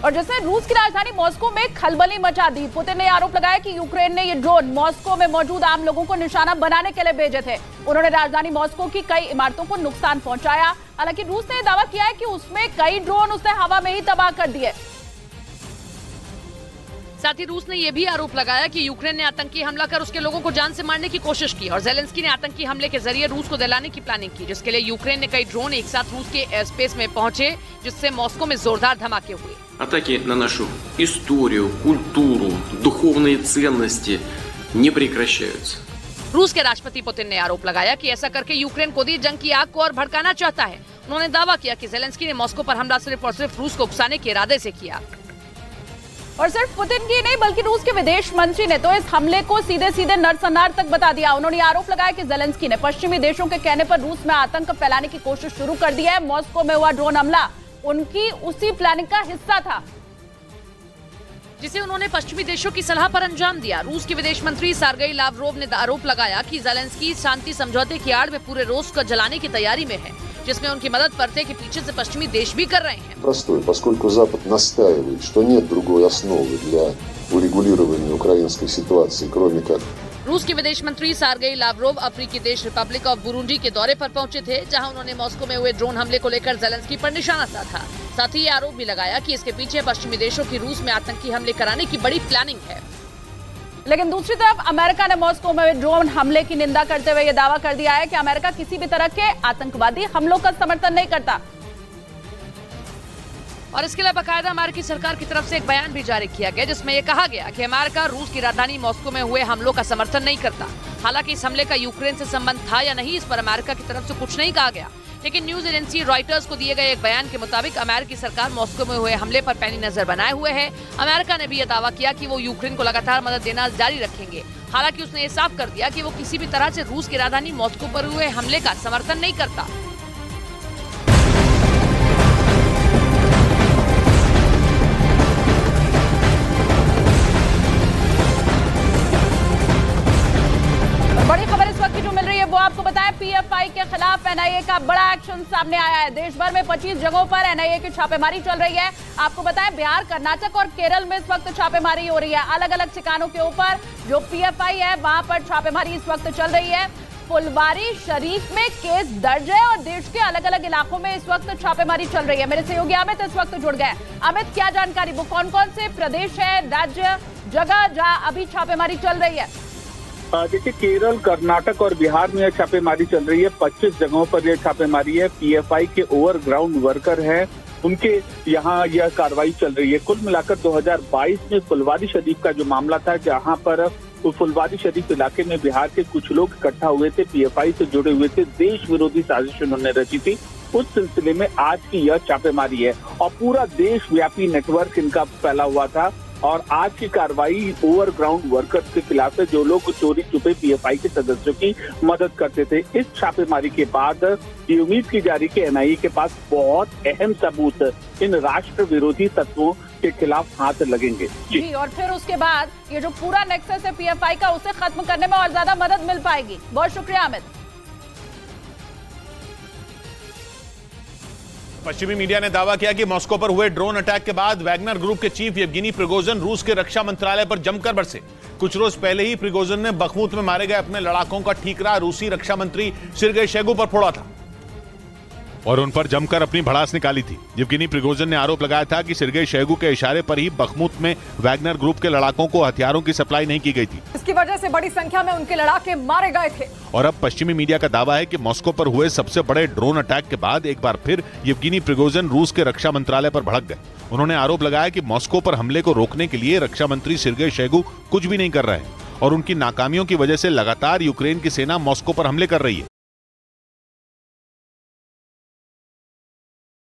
और जैसे रूस की राजधानी मॉस्को में खलबली मचा दी। पुतिन ने आरोप लगाया कि यूक्रेन ने ये ड्रोन मॉस्को में मौजूद आम लोगों को निशाना बनाने के लिए भेजे थे। उन्होंने राजधानी मॉस्को की कई इमारतों को नुकसान पहुंचाया। हालांकि रूस ने दावा किया है कि उसमें कई ड्रोन उसने हवा में ही तबाह कर दिए। साथ ही रूस ने यह भी आरोप लगाया कि यूक्रेन ने आतंकी हमला कर उसके लोगों को जान से मारने की कोशिश की और ज़ेलेंस्की ने आतंकी हमले के जरिए रूस को दिलाने की प्लानिंग की, जिसके लिए यूक्रेन ने कई ड्रोन एक साथ रूस के एयर स्पेस में पहुंचे, जिससे मॉस्को में जोरदार धमाके हुए। Атаки на нашу историю, культуру, духовные ценности не прекращаются. रूस के राष्ट्रपति पुतिन ने आरोप लगाया कि ऐसा करके यूक्रेन को दी जंग की आग को और भड़काना चाहता है। उन्होंने दावा किया कि ज़ेलेंस्की ने मॉस्को पर हमला सिर्फ और सिर्फ रूस को उकसाने के इरादे से किया। और सिर्फ पुतिन की नहीं बल्कि रूस के विदेश मंत्री ने तो इस हमले को सीधे सीधे नरसंहार तक बता दिया। उन्होंने आरोप लगाया कि ज़ेलेंस्की ने पश्चिमी देशों के कहने पर रूस में आतंक फैलाने की कोशिश शुरू कर दी है। मॉस्को में हुआ ड्रोन हमला उनकी उसी प्लानिंग का हिस्सा था, जिसे उन्होंने पश्चिमी देशों की सलाह पर अंजाम दिया। रूस के विदेश मंत्री सर्गेई लावरोव ने आरोप लगाया कि ज़ेलेंस्की शांति समझौते की आड़ में पूरे रूस को जलाने की तैयारी में है, जिसमें उनकी मदद पर्दे के पीछे से पश्चिमी देश भी कर रहे हैं। Простой, поскольку Запад настаивает, что нет другой основы для урегулирования украинской ситуации, кроме как रूस के विदेश मंत्री सर्गेई लावरोव अफ्रीकी देश रिपब्लिक ऑफ बुरुंडी के दौरे पर पहुंचे थे, जहां उन्होंने मॉस्को में हुए ड्रोन हमले को लेकर ज़ेलेंस्की पर निशाना साधा। साथ ही ये आरोप भी लगाया कि इसके पीछे पश्चिमी देशों की रूस में आतंकी हमले कराने की बड़ी प्लानिंग है। लेकिन दूसरी तरफ अमेरिका ने मॉस्को में हुए ड्रोन हमले की निंदा करते हुए यह दावा कर दिया है कि अमेरिका किसी भी तरह के आतंकवादी हमलों का समर्थन नहीं करता। और इसके लिए बाकायदा अमेरिकी सरकार की तरफ से एक बयान भी जारी किया गया, जिसमें यह कहा गया कि अमेरिका रूस की राजधानी मॉस्को में हुए हमलों का समर्थन नहीं करता। हालांकि इस हमले का यूक्रेन से संबंध था या नहीं, इस पर अमेरिका की तरफ से कुछ नहीं कहा गया। लेकिन न्यूज एजेंसी रॉयटर्स को दिए गए एक बयान के मुताबिक अमेरिकी सरकार मॉस्को में हुए हमले पर पैनी नजर बनाए हुए है। अमेरिका ने भी यह दावा किया कि वो यूक्रेन को लगातार मदद देना जारी रखेंगे। हालांकि उसने ये साफ कर दिया कि वो किसी भी तरह से रूस की राजधानी मॉस्को पर हुए हमले का समर्थन नहीं करता। बड़ी खबर इस वक्त की जो मिल रही है वो आपको बताएं, पीएफआई के खिलाफ एनआईए का बड़ा एक्शन सामने आया है। देश भर में 25 जगहों पर एनआईए की छापेमारी चल रही है। आपको बताएं बिहार, कर्नाटक और केरल में इस वक्त छापेमारी हो रही है। अलग अलग ठिकानों के ऊपर जो पीएफआई है वहां पर छापेमारी इस वक्त चल रही है। फुलवारी शरीफ में केस दर्ज है और देश के अलग अलग इलाकों में इस वक्त छापेमारी चल रही है। मेरे सहयोगी अमित इस वक्त जुड़ गए। अमित, क्या जानकारी, वो कौन कौन से प्रदेश है, राज्य, जगह जहां अभी छापेमारी चल रही है? देखिए, केरल, कर्नाटक और बिहार में यह छापेमारी चल रही है। 25 जगहों पर यह छापेमारी है। पीएफआई के ओवरग्राउंड वर्कर हैं, उनके यहाँ यह कार्रवाई चल रही है। कुल मिलाकर 2022 में फुलवारी शरीफ का जो मामला था, जहाँ पर फुलवारी शरीफ इलाके में बिहार के कुछ लोग इकट्ठा हुए थे, पीएफआई से जुड़े हुए थे, देश विरोधी साजिश उन्होंने रची थी। उस सिलसिले में आज की यह छापेमारी है और पूरा देश व्यापी नेटवर्क इनका फैला हुआ था। और आज की कार्रवाई ओवरग्राउंड वर्कर्स के खिलाफ है, जो लोग चोरी छुपे पीएफआई के सदस्यों की मदद करते थे। इस छापेमारी के बाद ये उम्मीद की जा रही कि एनआईए के पास बहुत अहम सबूत इन राष्ट्र विरोधी तत्वों के खिलाफ हाथ लगेंगे जी। और फिर उसके बाद ये जो पूरा नेक्सस है पीएफआई का, उसे खत्म करने में और ज्यादा मदद मिल पाएगी। बहुत शुक्रिया अमित। पश्चिमी मीडिया ने दावा किया कि मॉस्को पर हुए ड्रोन अटैक के बाद वैगनर ग्रुप के चीफ येवगेनी प्रिगोजिन रूस के रक्षा मंत्रालय पर जमकर बरसे। कुछ रोज पहले ही प्रिगोजिन ने बखमुत में मारे गए अपने लड़ाकों का ठीकरा रूसी रक्षा मंत्री सिर्गेई शोइगु पर फोड़ा था और उन पर जमकर अपनी भड़ास निकाली थी। येवगेनी प्रिगोजिन ने आरोप लगाया था कि सिर्गेई शोइगु के इशारे पर ही बखमुत में वैगनर ग्रुप के लड़ाकों को हथियारों की सप्लाई नहीं की गई थी। इसकी वजह से बड़ी संख्या में उनके लड़ाके मारे गए थे। और अब पश्चिमी मीडिया का दावा है कि मॉस्को पर हुए सबसे बड़े ड्रोन अटैक के बाद एक बार फिर येवगेनी प्रिगोजिन रूस के रक्षा मंत्रालय पर भड़क गए। उन्होंने आरोप लगाया कि मॉस्को पर हमले को रोकने के लिए रक्षा मंत्री सिर्गेई शोइगु कुछ भी नहीं कर रहे हैं और उनकी नाकामियों की वजह से लगातार यूक्रेन की सेना मॉस्को पर हमले कर रही है।